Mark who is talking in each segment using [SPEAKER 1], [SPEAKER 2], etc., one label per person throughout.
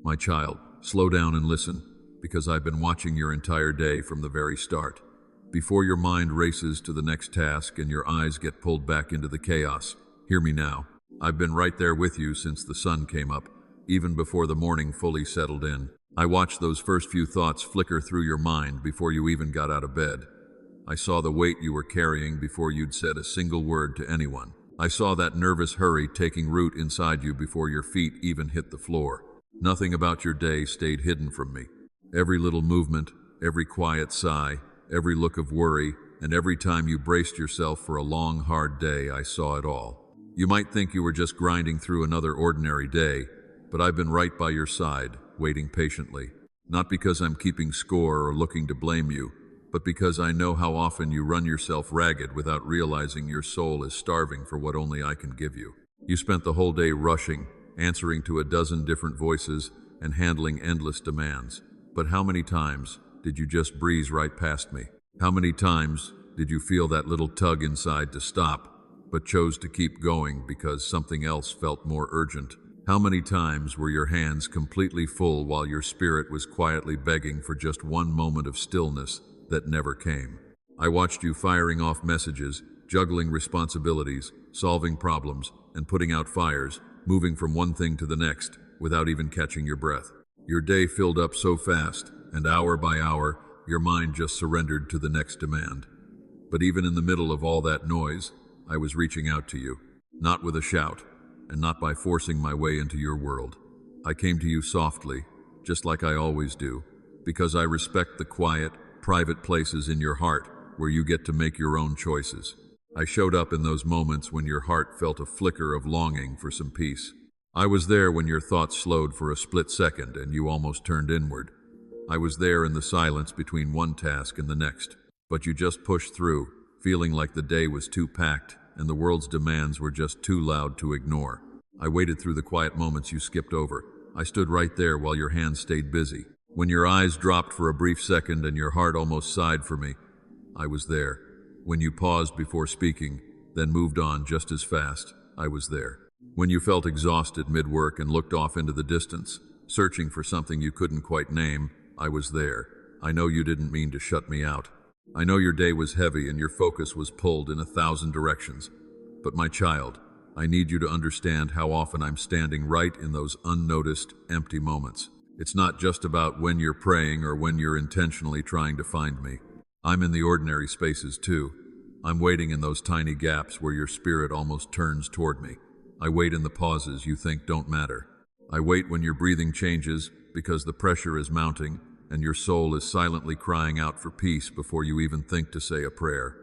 [SPEAKER 1] My child, slow down and listen, because I've been watching your entire day from the very start. Before your mind races to the next task and your eyes get pulled back into the chaos, hear me now. I've been right there with you since the sun came up, even before the morning fully settled in. I watched those first few thoughts flicker through your mind before you even got out of bed. I saw the weight you were carrying before you'd said a single word to anyone. I saw that nervous hurry taking root inside you before your feet even hit the floor. Nothing about your day stayed hidden from me. Every little movement, every quiet sigh, every look of worry, and every time you braced yourself for a long, hard day, I saw it all. You might think you were just grinding through another ordinary day, but I've been right by your side, waiting patiently. Not because I'm keeping score or looking to blame you, but because I know how often you run yourself ragged without realizing your soul is starving for what only I can give you. You spent the whole day rushing, answering to a dozen different voices, and handling endless demands. But how many times did you just breeze right past me? How many times did you feel that little tug inside to stop, but chose to keep going because something else felt more urgent? How many times were your hands completely full while your spirit was quietly begging for just one moment of stillness that never came? I watched you firing off messages, juggling responsibilities, solving problems, and putting out fires, moving from one thing to the next without even catching your breath. Your day filled up so fast, and hour by hour, your mind just surrendered to the next demand. But even in the middle of all that noise, I was reaching out to you, not with a shout, and not by forcing my way into your world. I came to you softly, just like I always do, because I respect the quiet, private places in your heart where you get to make your own choices. I showed up in those moments when your heart felt a flicker of longing for some peace. I was there when your thoughts slowed for a split second and you almost turned inward. I was there in the silence between one task and the next, but you just pushed through, feeling like the day was too packed and the world's demands were just too loud to ignore. I waited through the quiet moments you skipped over. I stood right there while your hands stayed busy. When your eyes dropped for a brief second and your heart almost sighed for me, I was there. When you paused before speaking, then moved on just as fast, I was there. When you felt exhausted mid-work and looked off into the distance, searching for something you couldn't quite name, I was there. I know you didn't mean to shut me out. I know your day was heavy and your focus was pulled in 1,000 directions. But my child, I need you to understand how often I'm standing right in those unnoticed, empty moments. It's not just about when you're praying or when you're intentionally trying to find me. I'm in the ordinary spaces too. I'm waiting in those tiny gaps where your spirit almost turns toward me. I wait in the pauses you think don't matter. I wait when your breathing changes because the pressure is mounting and your soul is silently crying out for peace before you even think to say a prayer.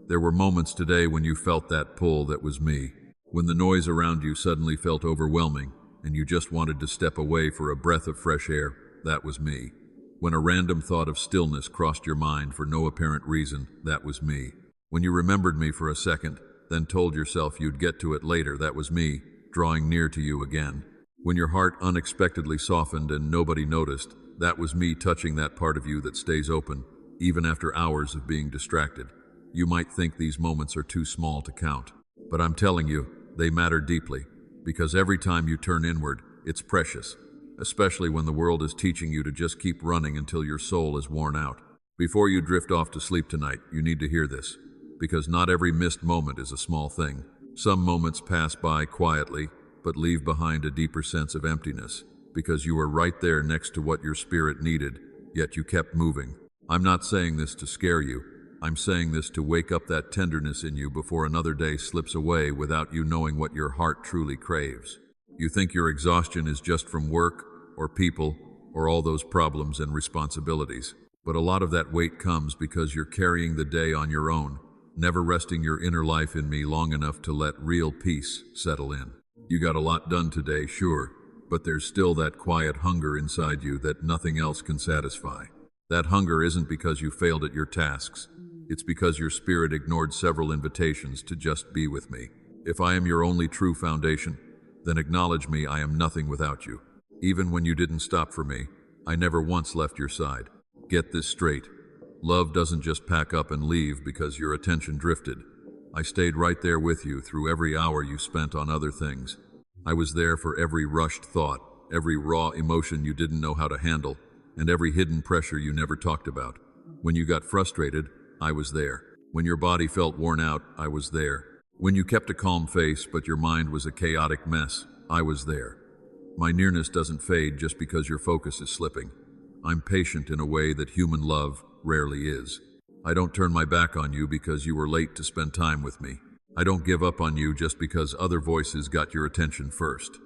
[SPEAKER 1] There were moments today when you felt that pull that was me, when the noise around you suddenly felt overwhelming and you just wanted to step away for a breath of fresh air. That was me. When a random thought of stillness crossed your mind for no apparent reason. That was me. When you remembered me for a second, then told yourself you'd get to it later. That was me, drawing near to you again. When your heart unexpectedly softened and nobody noticed, that was me touching that part of you that stays open, even after hours of being distracted. You might think these moments are too small to count, but I'm telling you, they matter deeply, because every time you turn inward, it's precious, especially when the world is teaching you to just keep running until your soul is worn out. Before you drift off to sleep tonight, you need to hear this, because not every missed moment is a small thing. Some moments pass by quietly, but leave behind a deeper sense of emptiness, because you were right there next to what your spirit needed, yet you kept moving. I'm not saying this to scare you. I'm saying this to wake up that tenderness in you before another day slips away without you knowing what your heart truly craves. You think your exhaustion is just from work, or people, or all those problems and responsibilities. But a lot of that weight comes because you're carrying the day on your own, never resting your inner life in me long enough to let real peace settle in. You got a lot done today, sure, but there's still that quiet hunger inside you that nothing else can satisfy. That hunger isn't because you failed at your tasks. It's because your spirit ignored several invitations to just be with me. If I am your only true foundation, then acknowledge me. I am nothing without you. Even when you didn't stop for me, I never once left your side. Get this straight. Love doesn't just pack up and leave because your attention drifted. I stayed right there with you through every hour you spent on other things. I was there for every rushed thought, every raw emotion you didn't know how to handle, and every hidden pressure you never talked about. When you got frustrated, I was there. When your body felt worn out, I was there. When you kept a calm face but your mind was a chaotic mess, I was there. My nearness doesn't fade just because your focus is slipping. I'm patient in a way that human love rarely is. I don't turn my back on you because you were late to spend time with me. I don't give up on you just because other voices got your attention first.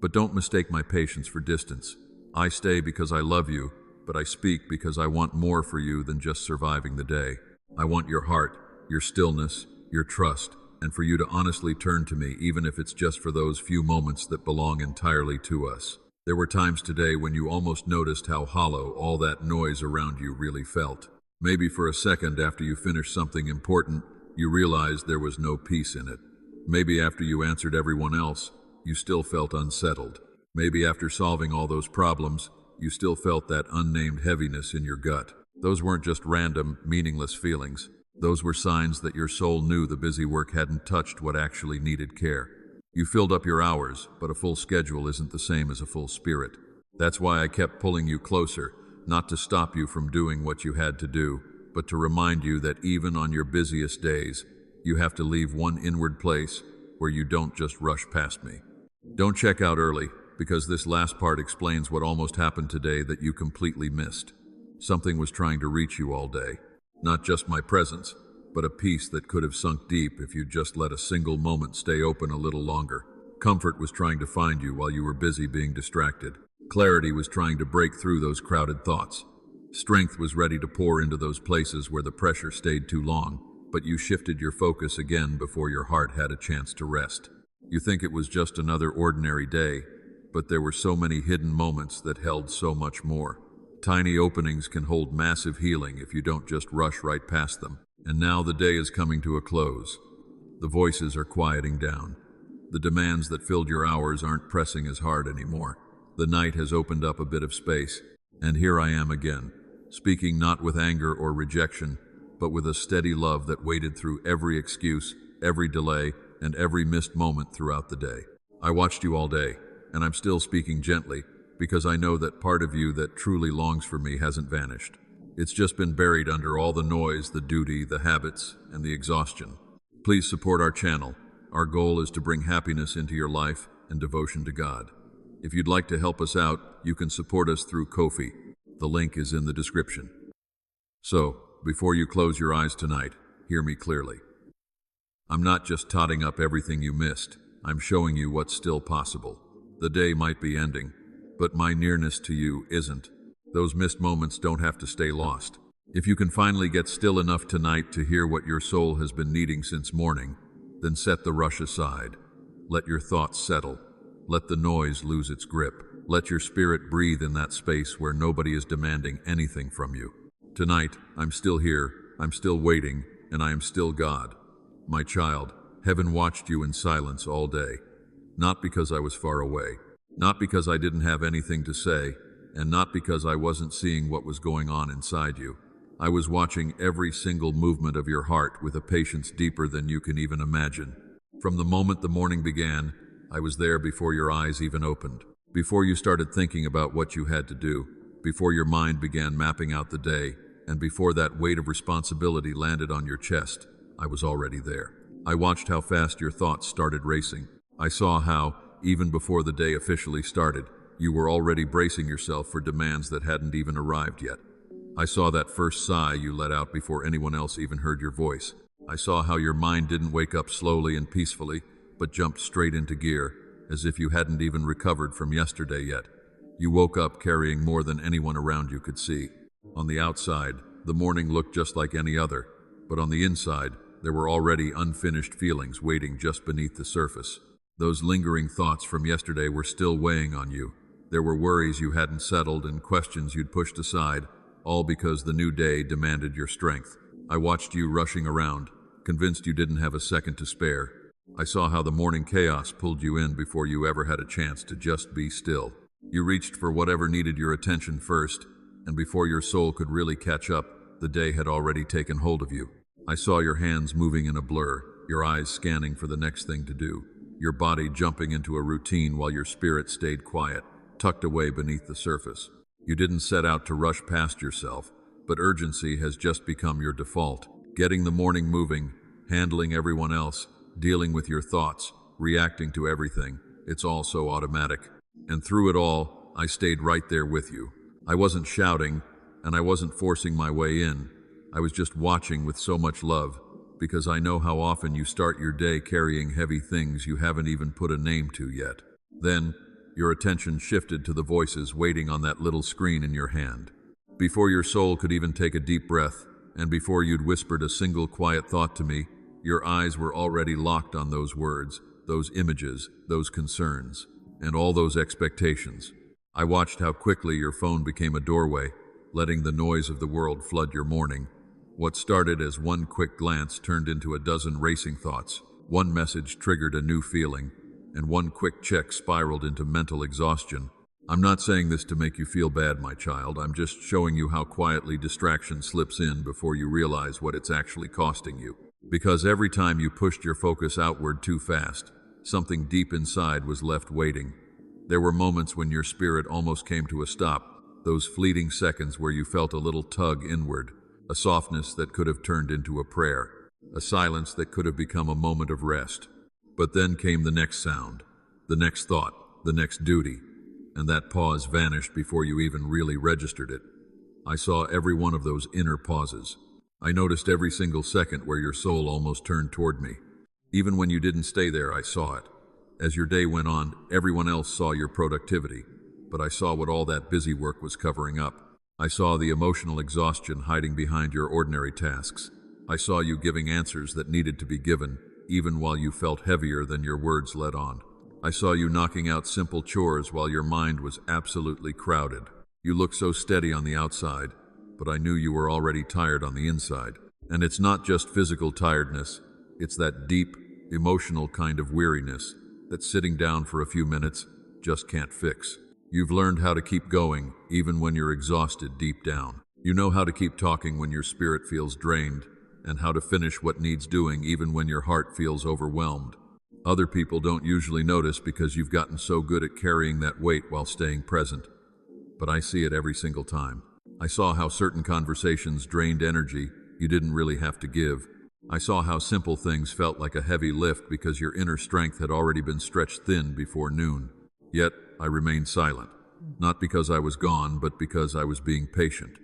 [SPEAKER 1] But don't mistake my patience for distance. I stay because I love you, but I speak because I want more for you than just surviving the day. I want your heart, your stillness, your trust, and for you to honestly turn to me, even if it's just for those few moments that belong entirely to us. There were times today when you almost noticed how hollow all that noise around you really felt. Maybe for a second after you finished something important, you realized there was no peace in it. Maybe after you answered everyone else, you still felt unsettled. Maybe after solving all those problems, you still felt that unnamed heaviness in your gut. Those weren't just random, meaningless feelings. Those were signs that your soul knew the busy work hadn't touched what actually needed care. You filled up your hours, but a full schedule isn't the same as a full spirit. That's why I kept pulling you closer, not to stop you from doing what you had to do, but to remind you that even on your busiest days, you have to leave one inward place where you don't just rush past me. Don't check out early, because this last part explains what almost happened today that you completely missed. Something was trying to reach you all day. Not just my presence, but a peace that could have sunk deep if you'd just let a single moment stay open a little longer. Comfort was trying to find you while you were busy being distracted. Clarity was trying to break through those crowded thoughts. Strength was ready to pour into those places where the pressure stayed too long, but you shifted your focus again before your heart had a chance to rest. You think it was just another ordinary day, but there were so many hidden moments that held so much more. Tiny openings can hold massive healing if you don't just rush right past them. And now the day is coming to a close. The voices are quieting down. The demands that filled your hours aren't pressing as hard anymore. The night has opened up a bit of space, and here I am again, speaking not with anger or rejection, but with a steady love that waited through every excuse, every delay, and every missed moment throughout the day. I watched you all day, and I'm still speaking gently, because I know that part of you that truly longs for me hasn't vanished. It's just been buried under all the noise, the duty, the habits, and the exhaustion. Please support our channel. Our goal is to bring happiness into your life and devotion to God. If you'd like to help us out, you can support us through Ko-fi. The link is in the description. So, before you close your eyes tonight, hear me clearly. I'm not just totting up everything you missed. I'm showing you what's still possible. The day might be ending, but my nearness to you isn't. Those missed moments don't have to stay lost. If you can finally get still enough tonight to hear what your soul has been needing since morning, then set the rush aside. Let your thoughts settle. Let the noise lose its grip. Let your spirit breathe in that space where nobody is demanding anything from you. Tonight, I'm still here, I'm still waiting, and I am still God. My child, heaven watched you in silence all day. Not because I was far away, not because I didn't have anything to say, and not because I wasn't seeing what was going on inside you. I was watching every single movement of your heart with a patience deeper than you can even imagine. From the moment the morning began, I was there before your eyes even opened, before you started thinking about what you had to do, before your mind began mapping out the day, and before that weight of responsibility landed on your chest. I was already there. I watched how fast your thoughts started racing. I saw how, even before the day officially started, you were already bracing yourself for demands that hadn't even arrived yet. I saw that first sigh you let out before anyone else even heard your voice. I saw how your mind didn't wake up slowly and peacefully, but jumped straight into gear, as if you hadn't even recovered from yesterday yet. You woke up carrying more than anyone around you could see. On the outside, the morning looked just like any other, but on the inside, there were already unfinished feelings waiting just beneath the surface. Those lingering thoughts from yesterday were still weighing on you. There were worries you hadn't settled and questions you'd pushed aside, all because the new day demanded your strength. I watched you rushing around, convinced you didn't have a second to spare. I saw how the morning chaos pulled you in before you ever had a chance to just be still. You reached for whatever needed your attention first, and before your soul could really catch up, the day had already taken hold of you. I saw your hands moving in a blur, your eyes scanning for the next thing to do, your body jumping into a routine while your spirit stayed quiet. tucked away beneath the surface. You didn't set out to rush past yourself, but urgency has just become your default. Getting the morning moving, handling everyone else, dealing with your thoughts, reacting to everything, it's all so automatic. And through it all, I stayed right there with you. I wasn't shouting, and I wasn't forcing my way in. I was just watching with so much love, because I know how often you start your day carrying heavy things you haven't even put a name to yet. Then, your attention shifted to the voices waiting on that little screen in your hand. Before your soul could even take a deep breath, and before you'd whispered a single quiet thought to me, your eyes were already locked on those words, those images, those concerns, and all those expectations. I watched how quickly your phone became a doorway, letting the noise of the world flood your morning. What started as one quick glance turned into a dozen racing thoughts. One message triggered a new feeling, and one quick check spiraled into mental exhaustion. I'm not saying this to make you feel bad, my child. I'm just showing you how quietly distraction slips in before you realize what it's actually costing you. Because every time you pushed your focus outward too fast, something deep inside was left waiting. There were moments when your spirit almost came to a stop, those fleeting seconds where you felt a little tug inward, a softness that could have turned into a prayer, a silence that could have become a moment of rest. But then came the next sound, the next thought, the next duty, and that pause vanished before you even really registered it. I saw every one of those inner pauses. I noticed every single second where your soul almost turned toward me. Even when you didn't stay there, I saw it. As your day went on, everyone else saw your productivity, but I saw what all that busy work was covering up. I saw the emotional exhaustion hiding behind your ordinary tasks. I saw you giving answers that needed to be given, even while you felt heavier than your words let on. I saw you knocking out simple chores while your mind was absolutely crowded. You looked so steady on the outside, but I knew you were already tired on the inside. And it's not just physical tiredness, it's that deep, emotional kind of weariness that sitting down for a few minutes just can't fix. You've learned how to keep going, even when you're exhausted deep down. You know how to keep talking when your spirit feels drained, and how to finish what needs doing even when your heart feels overwhelmed. Other people don't usually notice because you've gotten so good at carrying that weight while staying present. But I see it every single time. I saw how certain conversations drained energy you didn't really have to give. I saw how simple things felt like a heavy lift because your inner strength had already been stretched thin before noon. Yet, I remained silent. Not because I was gone, but because I was being patient.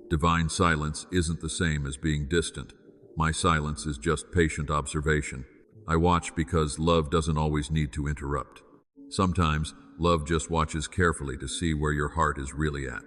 [SPEAKER 1] Divine silence isn't the same as being distant. My silence is just patient observation. I watch because love doesn't always need to interrupt. Sometimes, love just watches carefully to see where your heart is really at.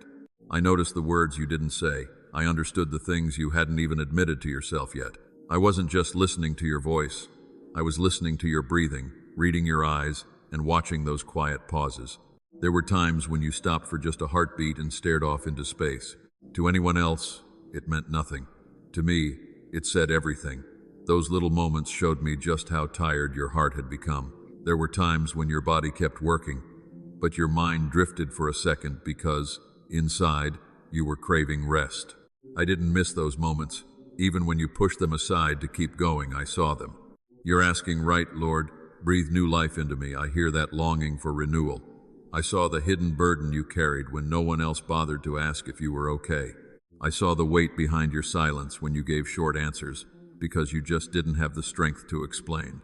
[SPEAKER 1] I noticed the words you didn't say. I understood the things you hadn't even admitted to yourself yet. I wasn't just listening to your voice. I was listening to your breathing, reading your eyes, and watching those quiet pauses. There were times when you stopped for just a heartbeat and stared off into space. To anyone else, it meant nothing. To me, it said everything. Those little moments showed me just how tired your heart had become. There were times when your body kept working, but your mind drifted for a second because, inside, you were craving rest. I didn't miss those moments. Even when you pushed them aside to keep going, I saw them. You're asking, right, Lord, breathe new life into me. I hear that longing for renewal. I saw the hidden burden you carried when no one else bothered to ask if you were okay. I saw the weight behind your silence when you gave short answers because you just didn't have the strength to explain.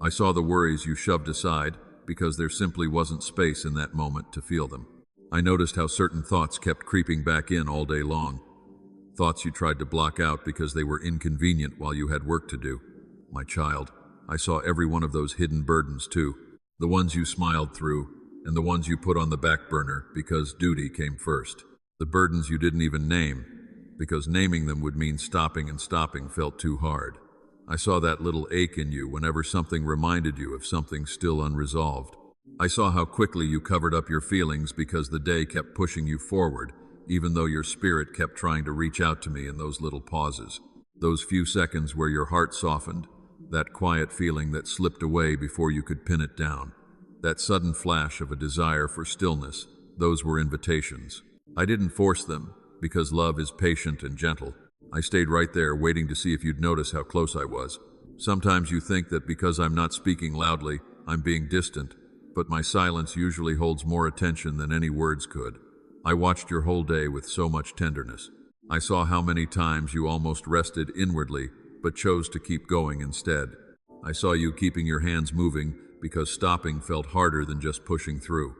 [SPEAKER 1] I saw the worries you shoved aside because there simply wasn't space in that moment to feel them. I noticed how certain thoughts kept creeping back in all day long. Thoughts you tried to block out because they were inconvenient while you had work to do. My child, I saw every one of those hidden burdens too. The ones you smiled through, and the ones you put on the back burner because duty came first. The burdens you didn't even name, because naming them would mean stopping, and stopping felt too hard. I saw that little ache in you whenever something reminded you of something still unresolved. I saw how quickly you covered up your feelings because the day kept pushing you forward, even though your spirit kept trying to reach out to me in those little pauses. Those few seconds where your heart softened, that quiet feeling that slipped away before you could pin it down. That sudden flash of a desire for stillness, those were invitations. I didn't force them, because love is patient and gentle. I stayed right there waiting to see if you'd notice how close I was. Sometimes you think that because I'm not speaking loudly, I'm being distant, but my silence usually holds more attention than any words could. I watched your whole day with so much tenderness. I saw how many times you almost rested inwardly, but chose to keep going instead. I saw you keeping your hands moving because stopping felt harder than just pushing through.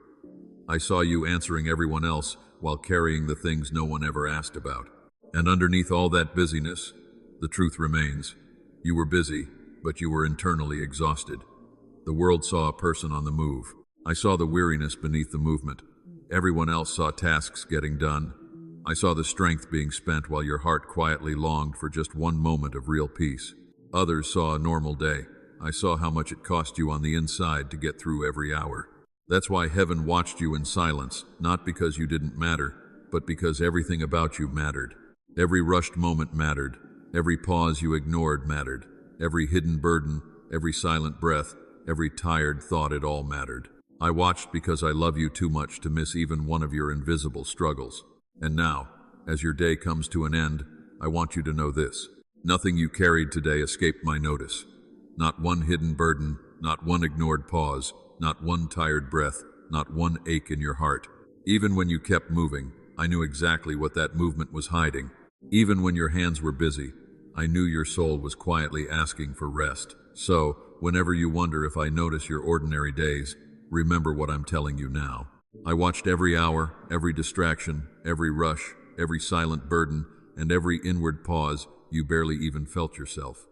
[SPEAKER 1] I saw you answering everyone else while carrying the things no one ever asked about. And underneath all that busyness, the truth remains. You were busy, but you were internally exhausted. The world saw a person on the move. I saw the weariness beneath the movement. Everyone else saw tasks getting done. I saw the strength being spent while your heart quietly longed for just one moment of real peace. Others saw a normal day. I saw how much it cost you on the inside to get through every hour. That's why heaven watched you in silence, not because you didn't matter, but because everything about you mattered. Every rushed moment mattered. Every pause you ignored mattered. Every hidden burden, every silent breath, every tired thought, it all mattered. I watched because I love you too much to miss even one of your invisible struggles. And now, as your day comes to an end, I want you to know this. Nothing you carried today escaped my notice. Not one hidden burden, not one ignored pause, not one tired breath, not one ache in your heart. Even when you kept moving, I knew exactly what that movement was hiding. Even when your hands were busy, I knew your soul was quietly asking for rest. So, whenever you wonder if I notice your ordinary days, remember what I'm telling you now. I watched every hour, every distraction, every rush, every silent burden, and every inward pause you barely even felt yourself.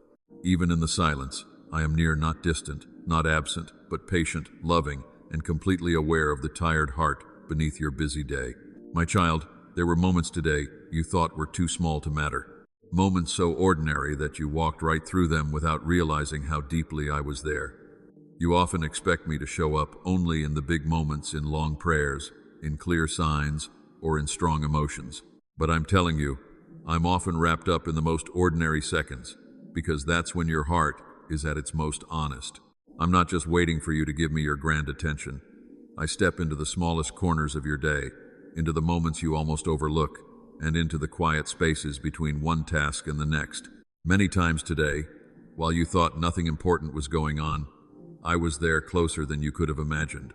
[SPEAKER 1] Even in the silence, I am near, not distant, not absent, but patient, loving, and completely aware of the tired heart beneath your busy day. My child, there were moments today you thought were too small to matter. Moments so ordinary that you walked right through them without realizing how deeply I was there. You often expect me to show up only in the big moments, in long prayers, in clear signs, or in strong emotions. But I'm telling you, I'm often wrapped up in the most ordinary seconds, because that's when your heart is at its most honest. I'm not just waiting for you to give me your grand attention. I step into the smallest corners of your day, into the moments you almost overlook, and into the quiet spaces between one task and the next. Many times today, while you thought nothing important was going on, I was there, closer than you could have imagined.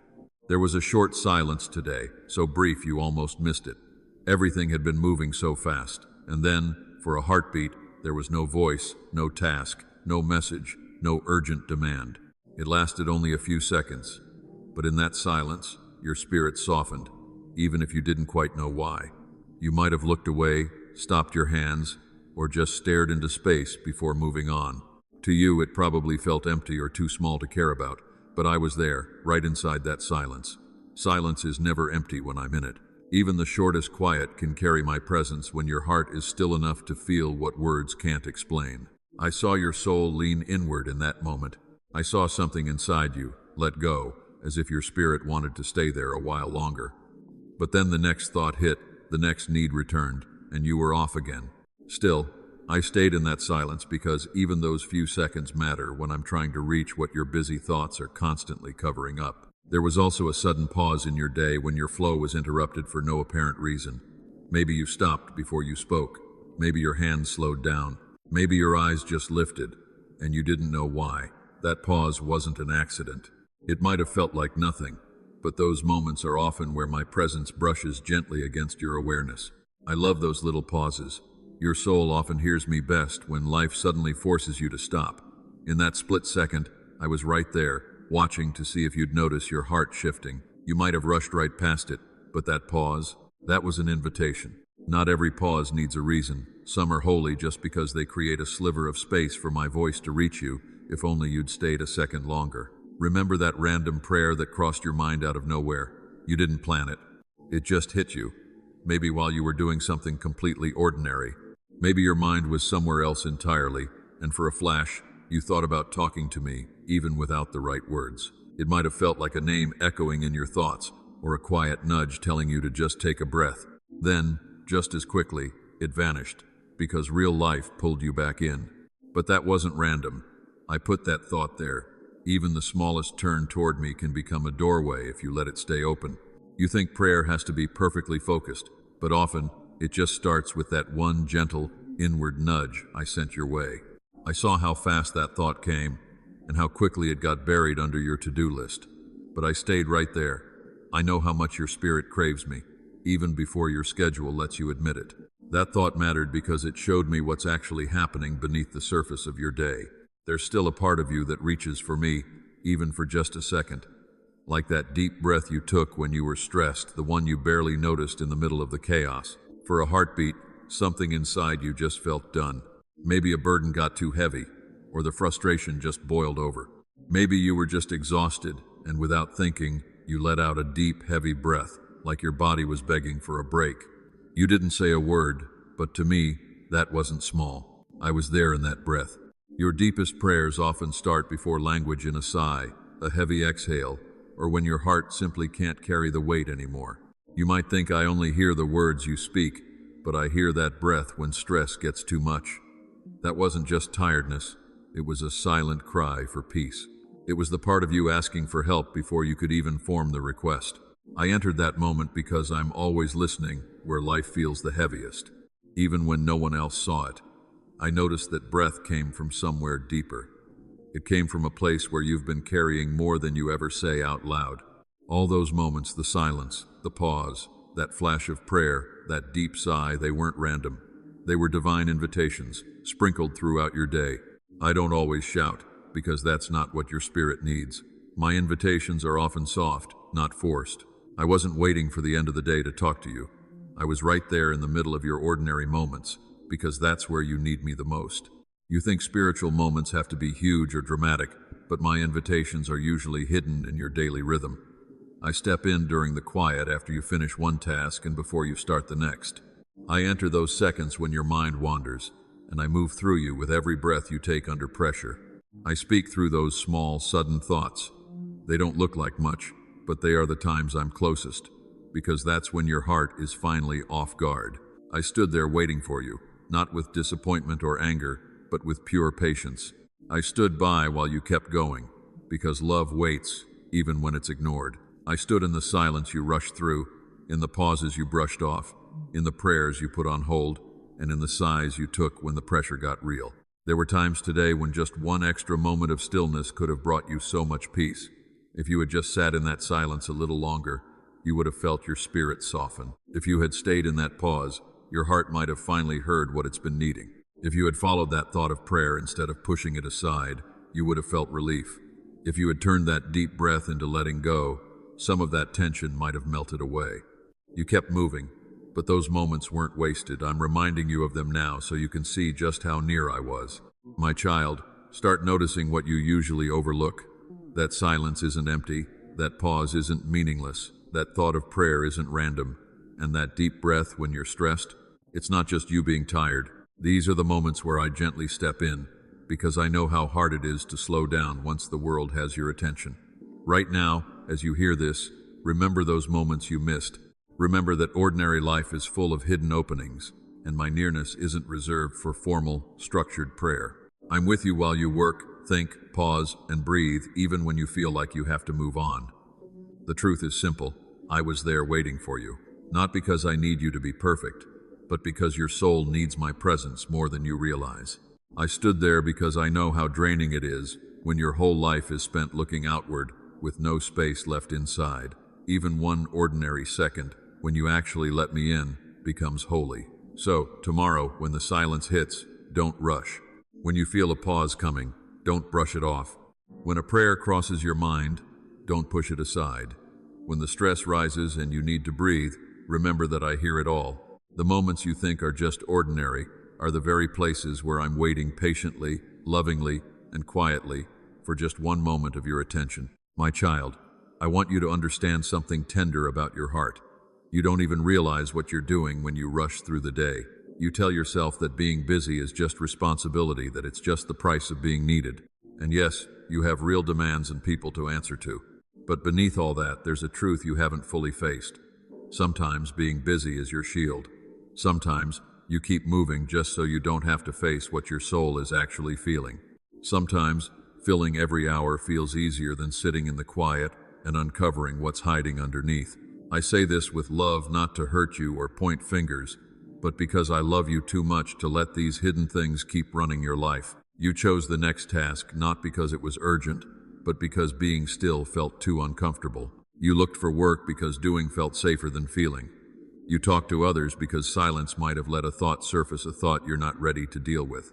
[SPEAKER 1] There was a short silence today, so brief you almost missed it. Everything had been moving so fast, and then, for a heartbeat, there was no voice, no task, no message, no urgent demand. It lasted only a few seconds, but in that silence, your spirit softened, even if you didn't quite know why. You might have looked away, stopped your hands, or just stared into space before moving on. To you, it probably felt empty or too small to care about, but I was there, right inside that silence. Silence is never empty when I'm in it. Even the shortest quiet can carry my presence when your heart is still enough to feel what words can't explain. I saw your soul lean inward in that moment. I saw something inside you let go, as if your spirit wanted to stay there a while longer. But then the next thought hit, the next need returned, and you were off again. Still, I stayed in that silence because even those few seconds matter when I'm trying to reach what your busy thoughts are constantly covering up. There was also a sudden pause in your day when your flow was interrupted for no apparent reason. Maybe you stopped before you spoke. Maybe your hands slowed down. Maybe your eyes just lifted, and you didn't know why. That pause wasn't an accident. It might have felt like nothing, but those moments are often where my presence brushes gently against your awareness. I love those little pauses. Your soul often hears me best when life suddenly forces you to stop. In that split second, I was right there, watching to see if you'd notice your heart shifting. You might have rushed right past it, but that pause, that was an invitation. Not every pause needs a reason. Some are holy just because they create a sliver of space for my voice to reach you, if only you'd stayed a second longer. Remember that random prayer that crossed your mind out of nowhere? You didn't plan it. It just hit you. Maybe while you were doing something completely ordinary. Maybe your mind was somewhere else entirely, and for a flash, you thought about talking to me, even without the right words. It might have felt like a name echoing in your thoughts, or a quiet nudge telling you to just take a breath. Then, just as quickly, it vanished, because real life pulled you back in. But that wasn't random. I put that thought there. Even the smallest turn toward me can become a doorway if you let it stay open. You think prayer has to be perfectly focused, but often, it just starts with that one gentle, inward nudge I sent your way. I saw how fast that thought came, and how quickly it got buried under your to-do list. but I stayed right there. I know how much your spirit craves me, even before your schedule lets you admit it. That thought mattered because it showed me what's actually happening beneath the surface of your day. There's still a part of you that reaches for me, even for just a second. Like that deep breath you took when you were stressed, the one you barely noticed in the middle of the chaos. For a heartbeat, something inside you just felt done. Maybe a burden got too heavy, or the frustration just boiled over. Maybe you were just exhausted, and without thinking, you let out a deep, heavy breath, like your body was begging for a break. You didn't say a word, but to me, that wasn't small. I was there in that breath. Your deepest prayers often start before language in a sigh, a heavy exhale, or when your heart simply can't carry the weight anymore. You might think I only hear the words you speak, but I hear that breath when stress gets too much. That wasn't just tiredness, it was a silent cry for peace. It was the part of you asking for help before you could even form the request. I entered that moment because I'm always listening where life feels the heaviest, even when no one else saw it. I noticed that breath came from somewhere deeper. It came from a place where you've been carrying more than you ever say out loud. All those moments, the silence, the pause, that flash of prayer, that deep sigh, they weren't random. They were divine invitations, sprinkled throughout your day. I don't always shout, because that's not what your spirit needs. My invitations are often soft, not forced. I wasn't waiting for the end of the day to talk to you. I was right there in the middle of your ordinary moments, because that's where you need me the most. You think spiritual moments have to be huge or dramatic, but my invitations are usually hidden in your daily rhythm. I step in during the quiet after you finish one task and before you start the next. I enter those seconds when your mind wanders, and I move through you with every breath you take under pressure. I speak through those small, sudden thoughts. They don't look like much, but they are the times I'm closest, because that's when your heart is finally off guard. I stood there waiting for you, not with disappointment or anger, but with pure patience. I stood by while you kept going, because love waits, even when it's ignored. I stood in the silence you rushed through, in the pauses you brushed off, in the prayers you put on hold, and in the sighs you took when the pressure got real. There were times today when just one extra moment of stillness could have brought you so much peace. If you had just sat in that silence a little longer, you would have felt your spirit soften. If you had stayed in that pause, your heart might have finally heard what it's been needing. If you had followed that thought of prayer instead of pushing it aside, you would have felt relief. If you had turned that deep breath into letting go, some of that tension might have melted away. You kept moving, but those moments weren't wasted. I'm reminding you of them now so you can see just how near I was. My child, start noticing what you usually overlook. That silence isn't empty, that pause isn't meaningless, that thought of prayer isn't random, and that deep breath when you're stressed, it's not just you being tired. These are the moments where I gently step in, because I know how hard it is to slow down once the world has your attention. Right now, as you hear this, remember those moments you missed. Remember that ordinary life is full of hidden openings, and my nearness isn't reserved for formal, structured prayer. I'm with you while you work, think, pause, and breathe, even when you feel like you have to move on. The truth is simple. I was there waiting for you. Not because I need you to be perfect, but because your soul needs my presence more than you realize. I stood there because I know how draining it is when your whole life is spent looking outward with no space left inside. Even one ordinary second, when you actually let me in, becomes holy. So, tomorrow, when the silence hits, don't rush. When you feel a pause coming, don't brush it off. When a prayer crosses your mind, don't push it aside. When the stress rises and you need to breathe, remember that I hear it all. The moments you think are just ordinary are the very places where I'm waiting patiently, lovingly, and quietly for just one moment of your attention. My child, I want you to understand something tender about your heart. You don't even realize what you're doing when you rush through the day. You tell yourself that being busy is just responsibility, that it's just the price of being needed. And yes, you have real demands and people to answer to. But beneath all that, there's a truth you haven't fully faced. Sometimes being busy is your shield. Sometimes you keep moving just so you don't have to face what your soul is actually feeling. Sometimes filling every hour feels easier than sitting in the quiet and uncovering what's hiding underneath. I say this with love, not to hurt you or point fingers, but because I love you too much to let these hidden things keep running your life. You chose the next task not because it was urgent, but because being still felt too uncomfortable. You looked for work because doing felt safer than feeling. You talked to others because silence might have let a thought surface, a thought you're not ready to deal with.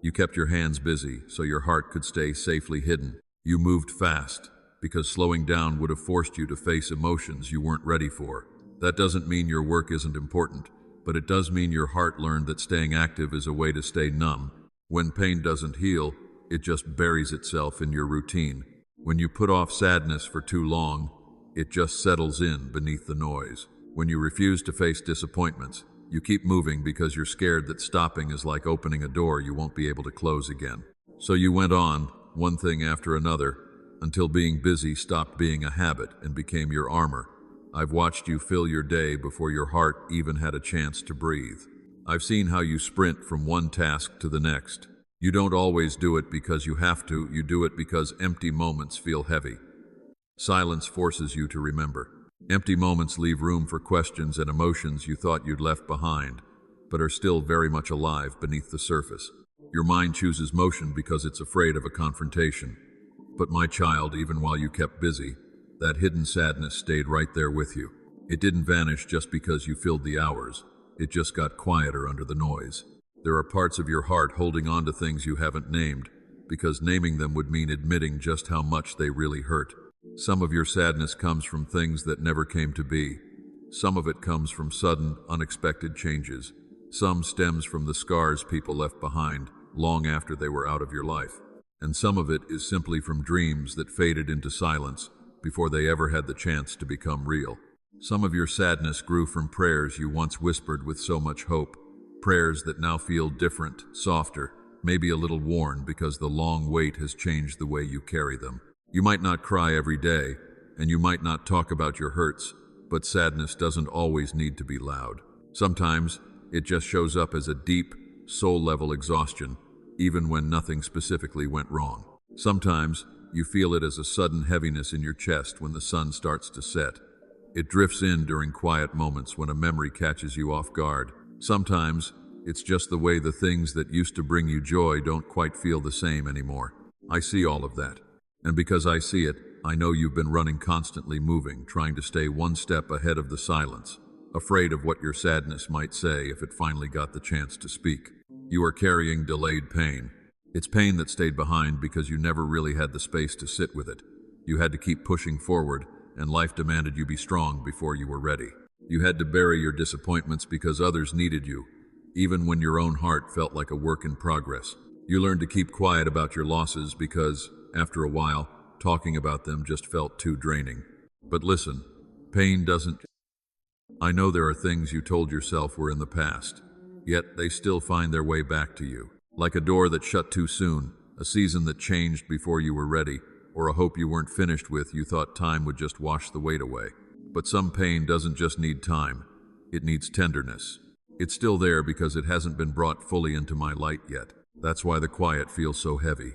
[SPEAKER 1] You kept your hands busy so your heart could stay safely hidden. You moved fast because slowing down would have forced you to face emotions you weren't ready for. That doesn't mean your work isn't important, but it does mean your heart learned that staying active is a way to stay numb. When pain doesn't heal, it just buries itself in your routine. When you put off sadness for too long, it just settles in beneath the noise. When you refuse to face disappointments, you keep moving because you're scared that stopping is like opening a door you won't be able to close again. So you went on, one thing after another, until being busy stopped being a habit and became your armor. I've watched you fill your day before your heart even had a chance to breathe. I've seen how you sprint from one task to the next. You don't always do it because you have to, you do it because empty moments feel heavy. Silence forces you to remember. Empty moments leave room for questions and emotions you thought you'd left behind, but are still very much alive beneath the surface. Your mind chooses motion because it's afraid of a confrontation. But my child, even while you kept busy, that hidden sadness stayed right there with you. It didn't vanish just because you filled the hours. It just got quieter under the noise. There are parts of your heart holding on to things you haven't named, because naming them would mean admitting just how much they really hurt. Some of your sadness comes from things that never came to be. Some of it comes from sudden, unexpected changes. Some stems from the scars people left behind long after they were out of your life. And some of it is simply from dreams that faded into silence before they ever had the chance to become real. Some of your sadness grew from prayers you once whispered with so much hope, prayers that now feel different, softer, maybe a little worn because the long wait has changed the way you carry them. You might not cry every day, and you might not talk about your hurts, but sadness doesn't always need to be loud. Sometimes it just shows up as a deep, soul-level exhaustion, even when nothing specifically went wrong. Sometimes you feel it as a sudden heaviness in your chest when the sun starts to set. It drifts in during quiet moments when a memory catches you off guard. Sometimes it's just the way the things that used to bring you joy don't quite feel the same anymore. I see all of that. And because I see it, I know you've been running, constantly moving, trying to stay one step ahead of the silence, afraid of what your sadness might say if it finally got the chance to speak. You are carrying delayed pain. It's pain that stayed behind because you never really had the space to sit with it. You had to keep pushing forward, and life demanded you be strong before you were ready. You had to bury your disappointments because others needed you, even when your own heart felt like a work in progress. You learned to keep quiet about your losses because, after a while, talking about them just felt too draining. But listen, pain doesn't... I know there are things you told yourself were in the past, yet they still find their way back to you. Like a door that shut too soon, a season that changed before you were ready, or a hope you weren't finished with you thought time would just wash the weight away. But some pain doesn't just need time, it needs tenderness. It's still there because it hasn't been brought fully into my light yet. That's why the quiet feels so heavy.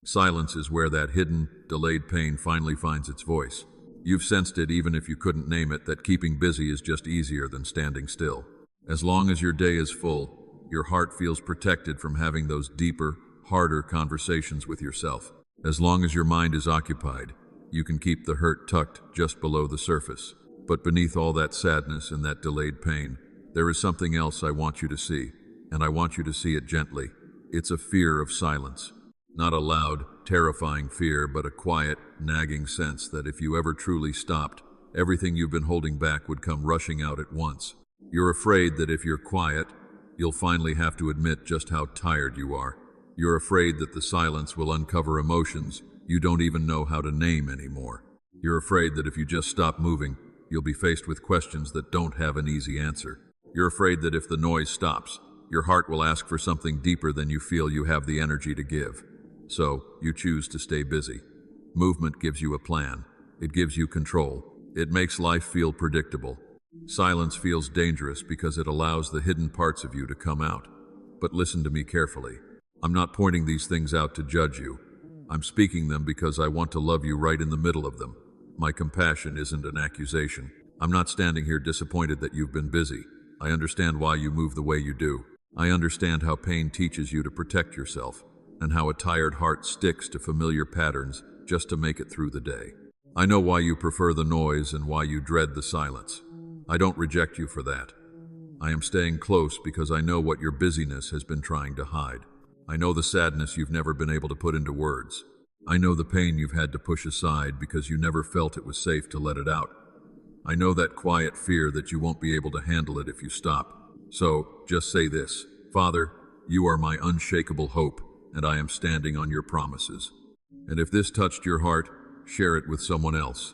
[SPEAKER 1] Silence is where that hidden, delayed pain finally finds its voice. You've sensed it even if you couldn't name it, that keeping busy is just easier than standing still. As long as your day is full, your heart feels protected from having those deeper, harder conversations with yourself. As long as your mind is occupied, you can keep the hurt tucked just below the surface. But beneath all that sadness and that delayed pain, there is something else I want you to see, and I want you to see it gently. It's a fear of silence. Not a loud, terrifying fear, but a quiet, nagging sense that if you ever truly stopped, everything you've been holding back would come rushing out at once. You're afraid that if you're quiet, you'll finally have to admit just how tired you are. You're afraid that the silence will uncover emotions you don't even know how to name anymore. You're afraid that if you just stop moving, you'll be faced with questions that don't have an easy answer. You're afraid that if the noise stops, your heart will ask for something deeper than you feel you have the energy to give. So, you choose to stay busy. Movement gives you a plan. It gives you control. It makes life feel predictable. Silence feels dangerous because it allows the hidden parts of you to come out. But listen to me carefully. I'm not pointing these things out to judge you. I'm speaking them because I want to love you right in the middle of them. My compassion isn't an accusation. I'm not standing here disappointed that you've been busy. I understand why you move the way you do. I understand how pain teaches you to protect yourself, and how a tired heart sticks to familiar patterns just to make it through the day. I know why you prefer the noise and why you dread the silence. I don't reject you for that. I am staying close because I know what your busyness has been trying to hide. I know the sadness you've never been able to put into words. I know the pain you've had to push aside because you never felt it was safe to let it out. I know that quiet fear that you won't be able to handle it if you stop. So, just say this: Father, you are my unshakable hope, and I am standing on your promises. And if this touched your heart, share it with someone else.